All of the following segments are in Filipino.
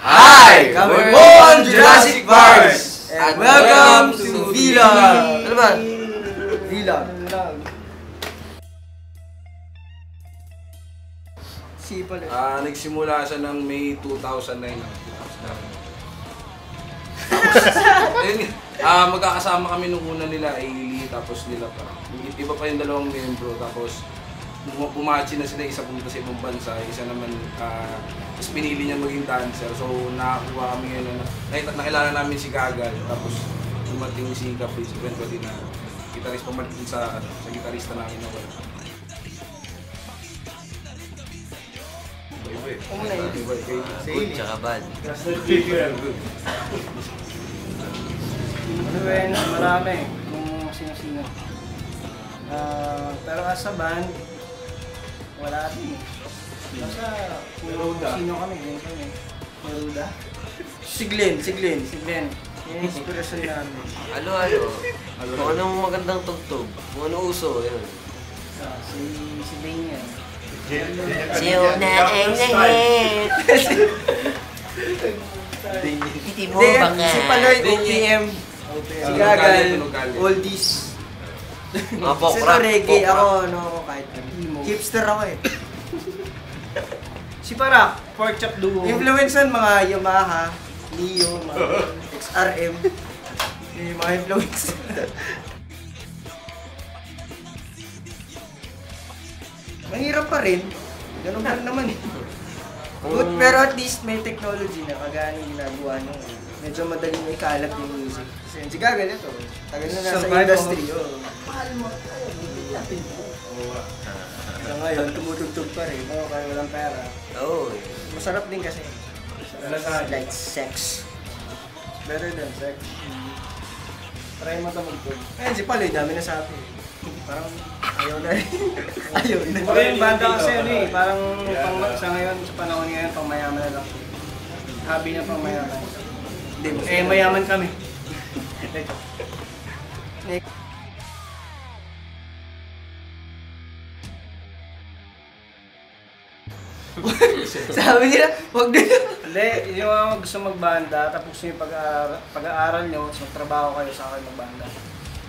Hi! We're on Jurassic Bars! And welcome to Vlog! Ano ba? Vlog. Sipal eh. Nagsimula siya ng May 2009. Ayun, magkakasama kami nung una nila, Ailey, tapos nila pa. Iba pa yung dalawang membro, tapos pumachi na sila, isa pumunta sa ibang bansa, isa naman, tapos pinili niya maging dancer. So nakakuha kami ngayon, nakilala namin si Gagal, tapos dumating si Caprice, eventually na gitarist pamalitin sa gitarista namin na wala. Good tsaka bad. Ano ba yun? Marami kung sino-sino. Pero as a band, wala din eh. Basta kung sino kami, ganyan kami. Maruda. Si Glenn. Yung inspirasyon namin. Ano? Kung anong magandang tugtog, kung ano uso, yun. Si Bane yan. Siyo na ang nahit. Hindi mo ba nga? Si Paloy, OPM. Si Gagal, oldies. Mga folk Kasi rock. reggae, ako kahit hipster ako eh. Si Parak, pork chop duo. Influencean mga Yamaha, Neo, mga XRM. Yung mga influence. Mahirap pa rin. Ganun pa rin naman eh. Good, pero at least may technology na kagaya ng ginagawa nung medyo madaling may kalat yung music. Kasi si Gagal ito, tagal na nasa industry. Mahal mo. So ngayon, tumutugtog pa rin. Kaya walang pera. Oo. Masarap din kasi. Like sex. Better than sex. Try mo ito magtug. Ayun, si Paloy, dami na sa atin. Parang ayaw na rin. Ayaw na. Pero yung banda kasi parang sa ngayon, sa panahon ngayon, pang mayaman na lang. Hobby na pang mayaman. Mayaman kami. Sabi nila, wag nila. Hindi, yung mga gusto magbanda, tapos yung pag-aaral nyo, tapos magtrabaho kayo sa akin magbanda.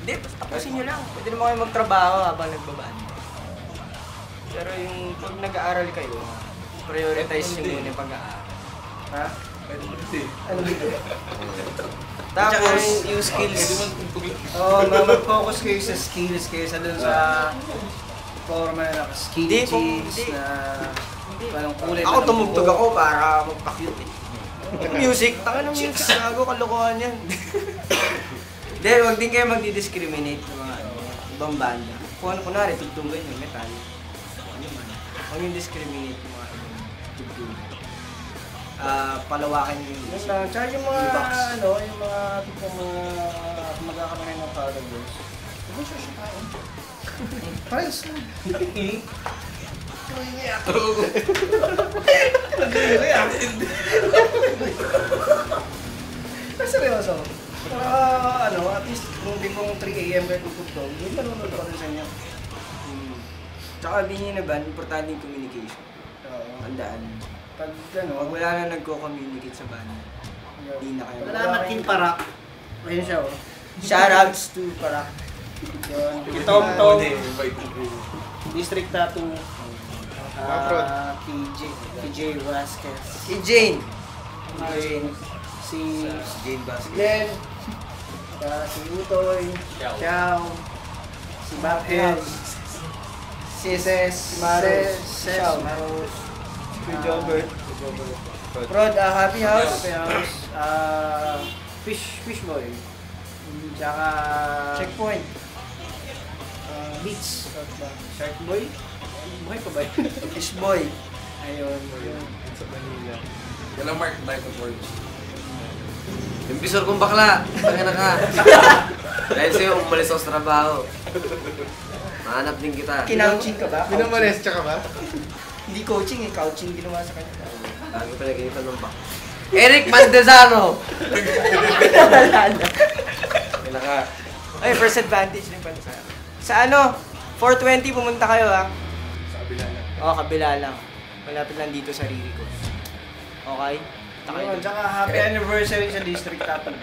Hindi, tapusin nyo lang. Pwede naman kayo magtrabaho habang nagbabanda. Pero yung pag nag-aaral kayo, prioritize nyo muna yung pag-aaral. Ha? Ano dito? Tapos yung skills. Mag-focus kayo sa skills kaysa dun sa forma na skinny jeans na parang kulay. Ako tumugtog ako para magpa-cute eh. Music, taka ng music, gago, kalokohan yan. Hindi, huwag din kayo magdi-discriminate ng mga ibang banda. Kung ano, kunwari, tugtugan yung metal. Ano man. Huwag yung discriminate yung mga ibang tugtugan. Palawakan yung music. Tsaka yung mga, yung mga tipong magkakaroon ng powder girls. Huwag siya siya tayo. Price lang. Seryoso. At least kung di pong 3 AM kayo tutugtog, yung manunod ko rin sa inyo. Tsaka din yun na ba, importante yung communication. Tandaan. Pag wala na nagko-communicate sa band, hindi na kayo. Salamat Team Parak. Ayun siya oh. Shoutouts to Parak. Yun. Kitong-tong. District Tattoo. PJ Vasquez. Si Jane. Si Jane Basket. Glenn. Si Utoy. Chow. Si Baphead. Si SS. Maros. Chow. Maros. Si Jobert. Prod, Happy House. Fishboy. Tsaka Checkpoint. Beats. Sharkboy. Buhay pa ba yun? Fishboy. Ayun. Sa Manila. Walang Mark type of words. Yung bisor kong bakla, tangina ka. Dahil sa'yo, umalis ako sa trabaho. Mahanap din kita. Kinouching ka ba? Minamolestya ka ba? Hindi coaching eh, couching ginawa sa kanya. Lagi pa nagkita ng bak. Eric Maldesano! Kailan ka? Ay, first advantage din pala sa akin. Sa 420 pumunta kayo ha? Sa kabila lang. Oo, kabila lang. Malapit lang dito sa Riricos. Okay? Tsaka happy anniversary sa District Tattoo.